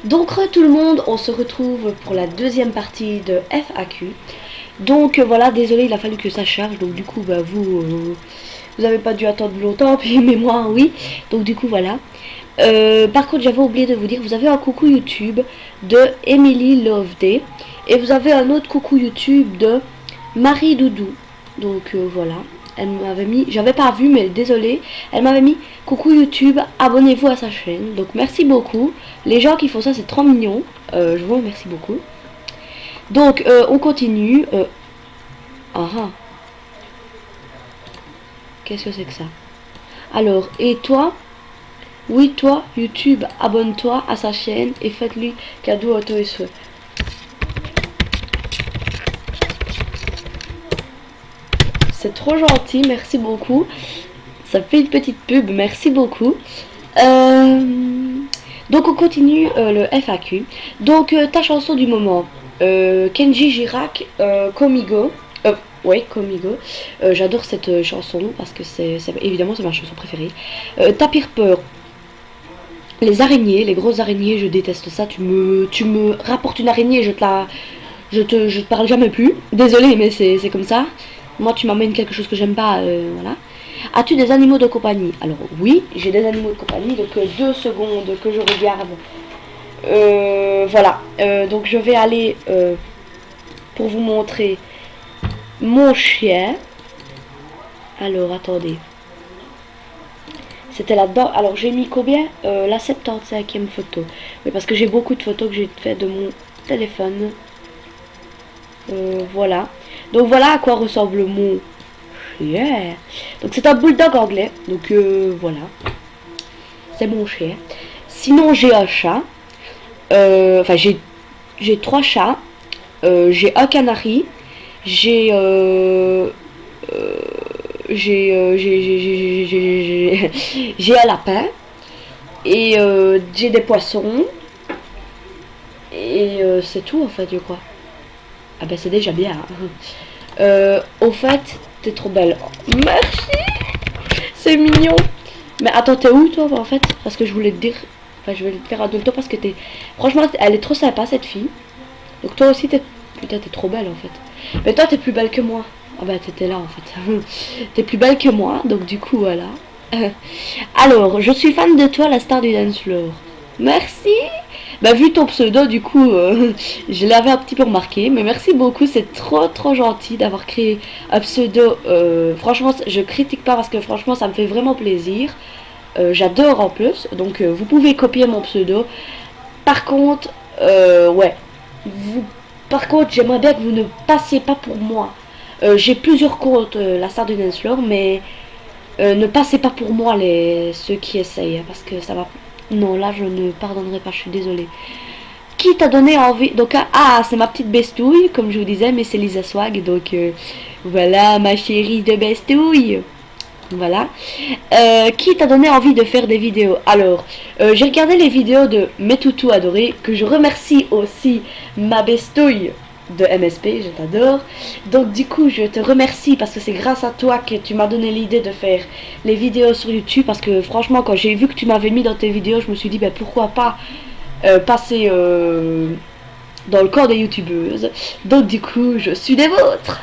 Donc tout le monde, on se retrouve pour la deuxième partie de FAQ. Donc voilà, désolé, il a fallu que ça charge, donc du coup bah, vous avez pas dû attendre longtemps, puis mais moi oui. Donc du coup voilà. Par contre j'avais oublié de vous dire, vous avez un coucou YouTube de Emily Loveday et vous avez un autre coucou YouTube de Marie Doudou. Donc voilà. Elle m'avait mis, j'avais pas vu mais désolé, elle m'avait mis coucou YouTube, abonnez-vous à sa chaîne. Donc merci beaucoup. Les gens qui font ça c'est trop mignon. Je vous remercie beaucoup. Donc on continue. Qu'est-ce que c'est que ça? Alors, et toi? Oui, toi, YouTube, abonne-toi à sa chaîne et faites-lui cadeau auto et souhait. C'est trop gentil, merci beaucoup. Ça fait une petite pub, merci beaucoup. Donc on continue le FAQ. Donc ta chanson du moment, Kenji Girac, Komigo. Ouais, Komigo. J'adore cette chanson parce que évidemment c'est ma chanson préférée. Ta pire peur. Les araignées, les grosses araignées, je déteste ça. Tu me rapportes une araignée, je te parle jamais plus. Désolée, mais c'est comme ça. Moi, tu m'amènes quelque chose que j'aime pas, voilà. As-tu des animaux de compagnie? Alors oui, j'ai des animaux de compagnie, donc 2 secondes que je regarde. Voilà, donc je vais aller pour vous montrer mon chien. Alors attendez. C'était là-dedans. Alors j'ai mis combien la 75e photo. Oui, parce que j'ai beaucoup de photos que j'ai fait de mon téléphone. Voilà. Donc voilà à quoi ressemble mon chien. Donc c'est un bulldog anglais. Donc voilà. C'est mon chien. Sinon j'ai un chat. Enfin j'ai 3 chats. J'ai un canari. J'ai j'ai un lapin et j'ai des poissons et c'est tout en fait je crois. Ah ben c'est déjà bien. Au fait t'es trop belle. Merci. C'est mignon. Mais attends, t'es où toi en fait? Parce que je voulais te dire, enfin je vais te faire adulto parce que franchement elle est trop sympa cette fille. Donc toi aussi t'es trop belle en fait. Mais toi t'es plus belle que moi. Ah bah t'étais là en fait. T'es plus belle que moi, donc du coup voilà. Alors, je suis fan de toi, la star du dance floor. Merci. Bah vu ton pseudo, du coup, je l'avais un petit peu remarqué, mais merci beaucoup, c'est trop gentil d'avoir créé un pseudo. Franchement, je critique pas parce que franchement, ça me fait vraiment plaisir. J'adore en plus, donc vous pouvez copier mon pseudo. Par contre, ouais, par contre, j'aimerais bien que vous ne passiez pas pour moi. J'ai plusieurs comptes, la star du dance floor, mais ne passez pas pour moi ceux qui essayent, parce que ça va. Non, là je ne pardonnerai pas, je suis désolée. Qui t'a donné envie? Donc c'est ma petite bestouille, comme je vous disais, mais c'est Lisa Swag, donc voilà ma chérie de bestouille. Voilà. Qui t'a donné envie de faire des vidéos? Alors, j'ai regardé les vidéos de mes toutous adorés, que je remercie aussi ma bestouille de MSP, je t'adore. Donc du coup, je te remercie parce que c'est grâce à toi que tu m'as donné l'idée de faire les vidéos sur YouTube. Parce que franchement, quand j'ai vu que tu m'avais mis dans tes vidéos, je me suis dit, ben, pourquoi pas passer dans le corps des youtubeuses. Donc du coup, je suis des vôtres.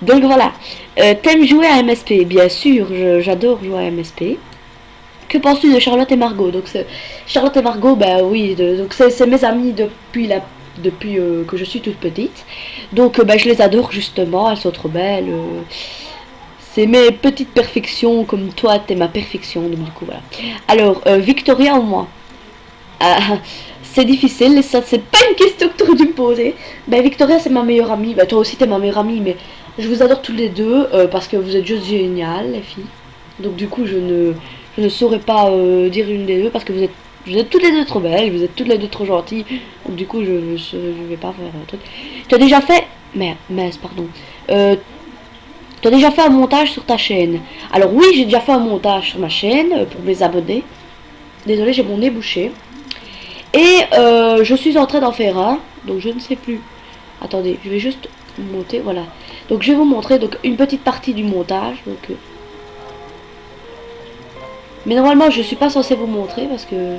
Donc voilà. T'aimes jouer à MSP? Bien sûr, j'adore jouer à MSP. Que penses-tu de Charlotte et Margot? Donc Charlotte et Margot, bah oui, donc c'est mes amis depuis que je suis toute petite. Donc bah, je les adore justement, elles sont trop belles. C'est mes petites perfections, comme toi t'es ma perfection, donc du coup voilà. Alors, Victoria ou moi? C'est difficile, ça c'est pas une question que tu aurais dû me poser. Ben Victoria c'est ma meilleure amie, ben toi aussi t'es ma meilleure amie, mais je vous adore toutes les deux parce que vous êtes juste géniales les filles. Donc du coup je ne saurais pas dire une des deux parce que vous êtes toutes les deux trop belles, vous êtes toutes les deux trop gentilles. Donc du coup je vais pas faire un truc. Tu as déjà fait, mais pardon. Tu as déjà fait un montage sur ta chaîne? Alors oui, j'ai déjà fait un montage sur ma chaîne pour mes abonnés. Désolée, j'ai mon nez bouché. Et je suis en train d'en faire un, donc je ne sais plus. Attendez, je vais juste monter, voilà. Donc je vais vous montrer donc une petite partie du montage. Donc, mais normalement je suis pas censée vous montrer parce que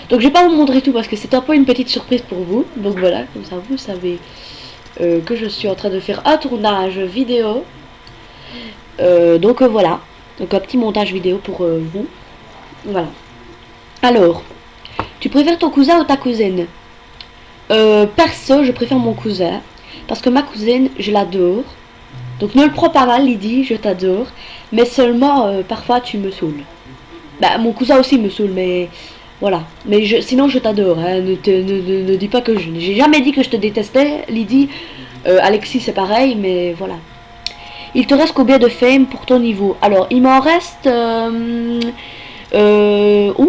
Donc je vais pas vous montrer tout parce que c'est un peu une petite surprise pour vous. Donc voilà, comme ça vous savez que je suis en train de faire un tournage vidéo. Donc voilà, donc un petit montage vidéo pour vous. Voilà. Alors, tu préfères ton cousin ou ta cousine? Perso, je préfère mon cousin. Parce que ma cousine, je l'adore. Donc ne le prends pas mal, Lydie, je t'adore. Mais seulement, parfois, tu me saoules. Bah, mon cousin aussi me saoule, mais... Voilà. Mais sinon, je t'adore. Hein. Ne dis pas que je... J'ai jamais dit que je te détestais, Lydie. Alexis, c'est pareil, mais voilà. Il te reste combien de fame pour ton niveau? Alors, il m'en reste... ouh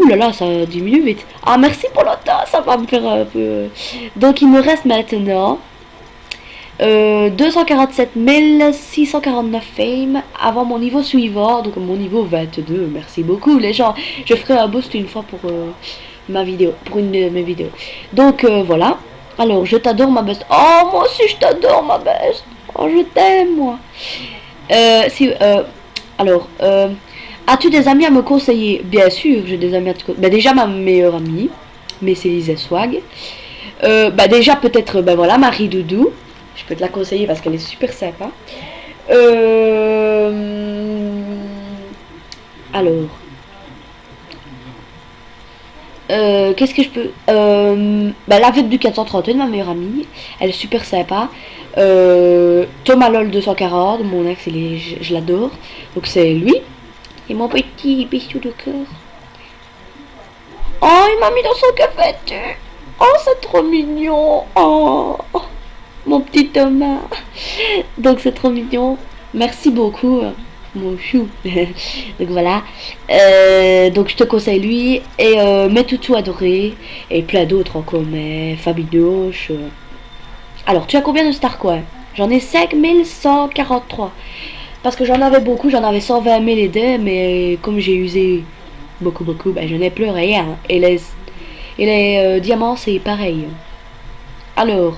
là là, ça diminue vite. Ah, merci pour le temps, ça va me faire un peu... Donc, il me reste maintenant... 247 649 fame avant mon niveau suivant, donc mon niveau 22. Merci beaucoup les gens. Je ferai un boost une fois pour ma vidéo, pour une de mes vidéos. Donc voilà. Alors, je t'adore ma best. Oh, moi aussi je t'adore ma best. Oh, je t'aime moi. Alors, as-tu des amis à me conseiller? Bien sûr, j'ai des amis à te conseiller. Bah, déjà ma meilleure amie, mais c'est Lisa Swag. Bah déjà peut-être, ben voilà, Marie Doudou. Je peux te la conseiller parce qu'elle est super sympa. Alors. Qu'est-ce que je peux... bah, la vête du 431, ma meilleure amie. Elle est super sympa. Thomas LOL 240, mon ex, je l'adore. Donc c'est lui. Et mon petit bisou de cœur. Oh, il m'a mis dans son café. Oh, c'est trop mignon. Oh, mon petit Thomas. Donc c'est trop mignon. Merci beaucoup, mon chou. Donc voilà. Donc je te conseille lui. Et mes toutous adorés. Et plein d'autres encore. Mais Fabinoche. Alors, tu as combien de stars quoi? J'en ai 5143. Parce que j'en avais beaucoup. J'en avais 120 000 et deux. Mais comme j'ai usé beaucoup, ben je n'ai plus rien. Et les diamants, c'est pareil. Alors,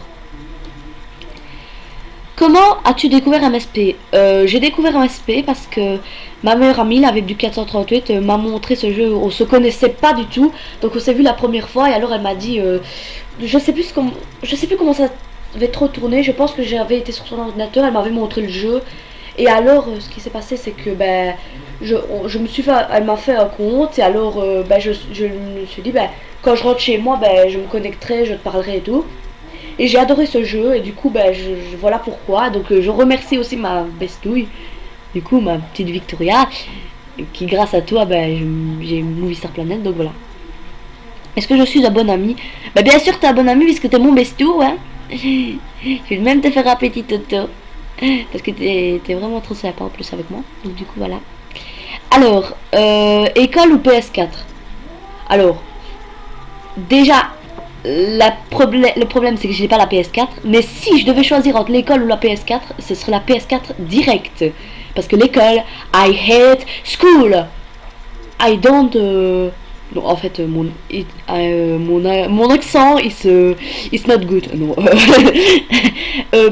comment as-tu découvert MSP? J'ai découvert MSP parce que ma meilleure amie, la avec du 438, m'a montré ce jeu. On se connaissait pas du tout, donc on s'est vu la première fois et alors elle m'a dit, je sais plus comment ça avait trop tourné. Je pense que j'avais été sur son ordinateur, elle m'avait montré le jeu. Et alors, ce qui s'est passé, c'est que ben, je me suis fait, elle m'a fait un compte et alors, ben, je me suis dit, ben, quand je rentre chez moi, ben, je me connecterai, je te parlerai et tout. Et j'ai adoré ce jeu et du coup, ben, voilà pourquoi. Donc, je remercie aussi ma bestouille, du coup, ma petite Victoria, qui grâce à toi, ben, j'ai Movie Star Planet, donc voilà. Est-ce que je suis un bon ami? Ben, bien sûr, t'es un bon ami puisque t'es mon bestou, hein. Je vais même te faire un petit toto. Parce que t'es vraiment trop sympa en plus avec moi. Donc du coup voilà. Alors, école ou PS4? Alors, déjà, le problème c'est que j'ai pas la PS4. Mais si je devais choisir entre l'école ou la PS4, ce serait la PS4 direct. Parce que l'école, I hate school. I don't... Non, en fait, mon accent, it's not good. Non.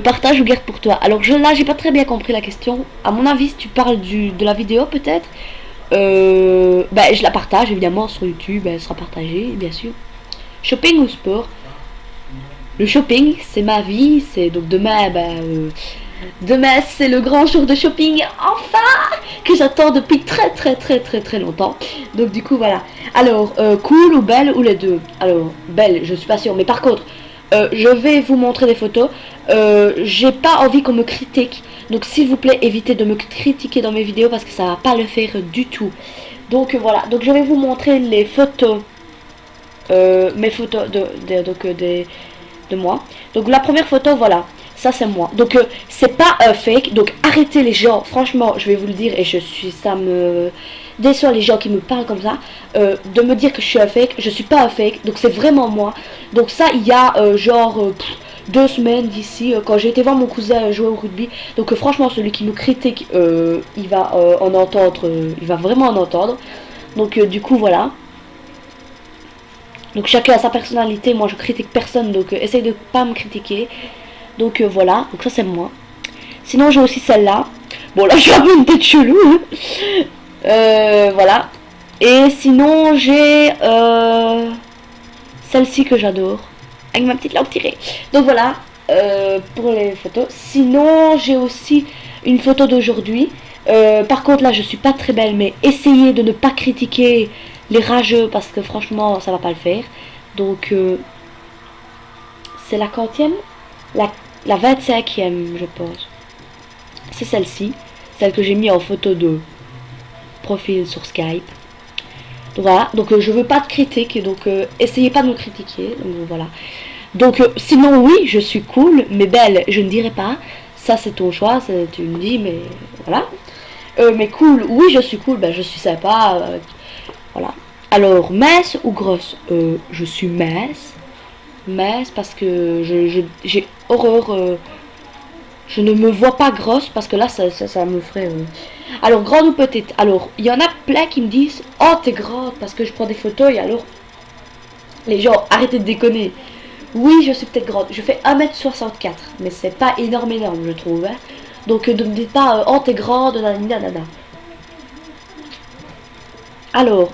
Partage ou guerre pour toi. Alors là, j'ai pas très bien compris la question. À mon avis, si tu parles de la vidéo, peut-être, ben, je la partage évidemment sur YouTube. Elle sera partagée, bien sûr. Shopping ou sport? Le shopping, c'est ma vie. C'est donc demain, demain, c'est le grand jour de shopping, enfin, que j'attends depuis très longtemps. Donc du coup, voilà. Alors, cool ou belle ou les deux? Alors, belle, je suis pas sûre. Mais par contre, je vais vous montrer des photos. J'ai pas envie qu'on me critique. Donc s'il vous plaît, évitez de me critiquer dans mes vidéos parce que ça va pas le faire du tout. Donc voilà. Donc je vais vous montrer les photos. Mes photos de moi. Donc la première photo, voilà. Ça c'est moi. Donc c'est pas un fake. Donc arrêtez les gens. Franchement, je vais vous le dire et ça me déçoit les gens qui me parlent comme ça. De me dire que je suis un fake. Je suis pas un fake. Donc c'est vraiment moi. Donc ça il y a genre 2 semaines d'ici quand j'ai été voir mon cousin jouer au rugby. Donc franchement celui qui me critique il va en entendre. Il va vraiment en entendre. Donc du coup voilà. Donc chacun a sa personnalité. Moi je critique personne. Donc essaye de pas me critiquer. Donc voilà, donc ça c'est moi. Sinon j'ai aussi celle-là. Bon là j'ai un peu une tête chelou. Voilà. Et sinon j'ai celle-ci que j'adore, avec ma petite lampe tirée. Donc voilà, pour les photos. Sinon, j'ai aussi une photo d'aujourd'hui. Par contre, là, je suis pas très belle, mais essayez de ne pas critiquer les rageux, parce que franchement, ça va pas le faire. Donc, c'est la quantième, la 25e, je pense. C'est celle-ci, celle que j'ai mis en photo de profil sur Skype. Donc voilà, donc je veux pas de critique, donc essayez pas de me critiquer, donc voilà. Donc sinon oui, je suis cool, mais belle, je ne dirais pas. Ça c'est ton choix, tu me dis, mais voilà. Mais cool, oui je suis cool, ben je suis sympa, voilà. Alors mince ou grosse, je suis mince. Mince parce que j'ai horreur, je ne me vois pas grosse parce que là ça me ferait... Alors grande ou petite, alors il y en a plein qui me disent oh t'es grande parce que je prends des photos et alors les gens arrêtez de déconner. Oui je suis peut-être grande, je fais 1m64 mais c'est pas énorme je trouve hein. Donc ne me dites pas oh t'es grande nanana. Alors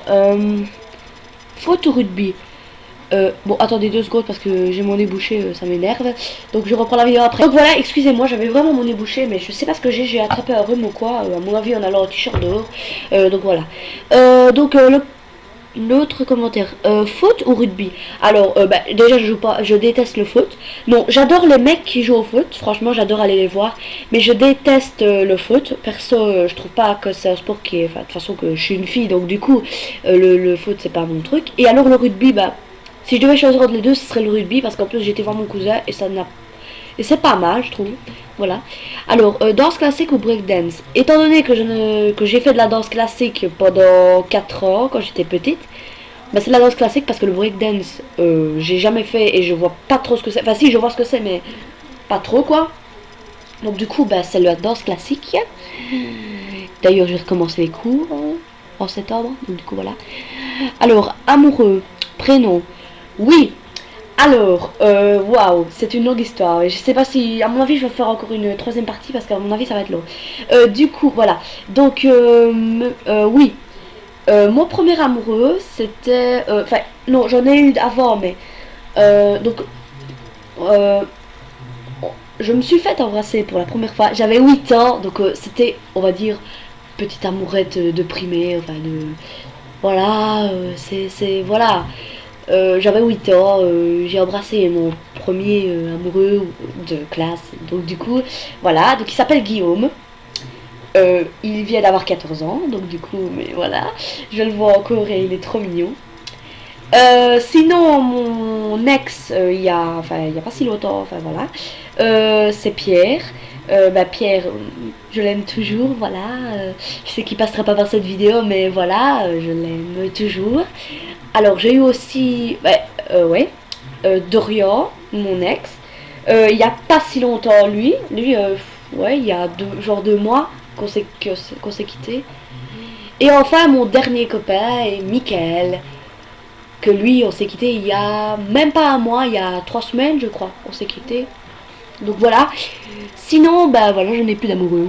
faute au rugby. Bon attendez 2 secondes parce que j'ai mon nez bouché, ça m'énerve. Donc je reprends la vidéo après. Donc voilà, excusez-moi, j'avais vraiment mon nez bouché, mais je sais pas ce que j'ai attrapé un rhume ou quoi, à mon avis en allant en t-shirt dehors. Donc voilà. Donc l'autre commentaire, foot ou rugby. Alors bah, déjà je joue pas, je déteste le foot. Non, j'adore les mecs qui jouent au foot, franchement j'adore aller les voir, mais je déteste le foot. Perso je trouve pas que c'est un sport qui est, enfin de toute façon que je suis une fille, donc du coup le foot c'est pas mon truc. Et alors le rugby, bah si je devais choisir entre les deux, ce serait le rugby parce qu'en plus j'étais voir mon cousin et ça n'a... Et c'est pas mal, je trouve. Voilà. Alors, danse classique ou breakdance. Étant donné que j'ai fait de la danse classique pendant 4 ans quand j'étais petite, bah c'est de la danse classique parce que le breakdance, j'ai jamais fait et je vois pas trop ce que c'est. Enfin si, je vois ce que c'est, mais pas trop quoi. Donc du coup, bah c'est la danse classique. D'ailleurs, j'ai recommencé les cours en septembre. Donc du coup, voilà. Alors, amoureux, prénom. Oui, alors, waouh, c'est une longue histoire. Je sais pas si, à mon avis, je vais faire encore une 3e partie parce qu'à mon avis, ça va être long. Du coup, voilà. Donc, oui, mon premier amoureux, c'était, enfin, non, j'en ai eu avant, mais donc, je me suis fait embrasser pour la première fois. J'avais 8 ans, donc c'était, on va dire, petite amourette de primaire, enfin de, voilà, voilà. J'avais 8 ans, j'ai embrassé mon premier amoureux de classe, donc du coup, voilà, donc il s'appelle Guillaume, il vient d'avoir 14 ans, donc du coup, mais voilà, je le vois encore et il est trop mignon. Sinon, mon ex, il y a pas si longtemps, enfin voilà, c'est Pierre. Bah Pierre, je l'aime toujours, voilà. Je sais qu'il passera pas par cette vidéo, mais voilà, je l'aime toujours. Alors j'ai eu aussi, ouais, Dorian, mon ex. Il y a pas si longtemps, lui, ouais, il y a 2 mois qu'on s'est quitté. Et enfin mon dernier copain est Mickaël. Que lui, on s'est quitté il y a même pas un mois, il y a 3 semaines, je crois, on s'est quitté. Donc voilà. Sinon, bah voilà, je n'ai plus d'amoureux.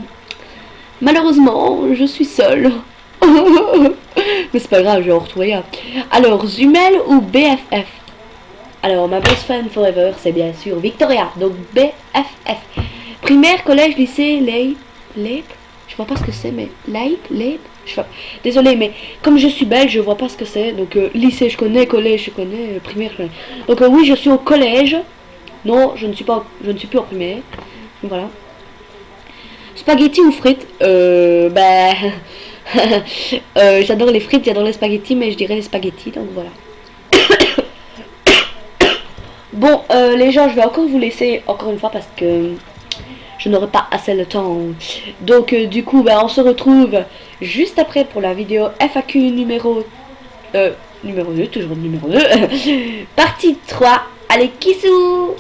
Malheureusement, je suis seule. Mais c'est pas grave, je vais en retrouver un. Alors, Zumel ou BFF? Alors, ma best friend forever, c'est bien sûr Victoria. Donc, BFF. Primaire, collège, lycée, LEIP. Je vois pas ce que c'est, mais LEIP. Désolée, mais comme je suis belle, je vois pas ce que c'est. Donc, lycée, je connais, collège, je connais, primaire, je connais. Donc, oui, je suis au collège. Non, je ne suis plus en primaire. Donc, voilà. Spaghetti ou frites? J'adore les frites, j'adore les spaghettis, mais je dirais les spaghettis, donc voilà. Bon, les gens, je vais encore vous laisser, encore une fois, parce que je n'aurai pas assez de temps. Donc, du coup, on se retrouve juste après pour la vidéo FAQ numéro 2, toujours numéro 2, partie 3. Allez, kissou!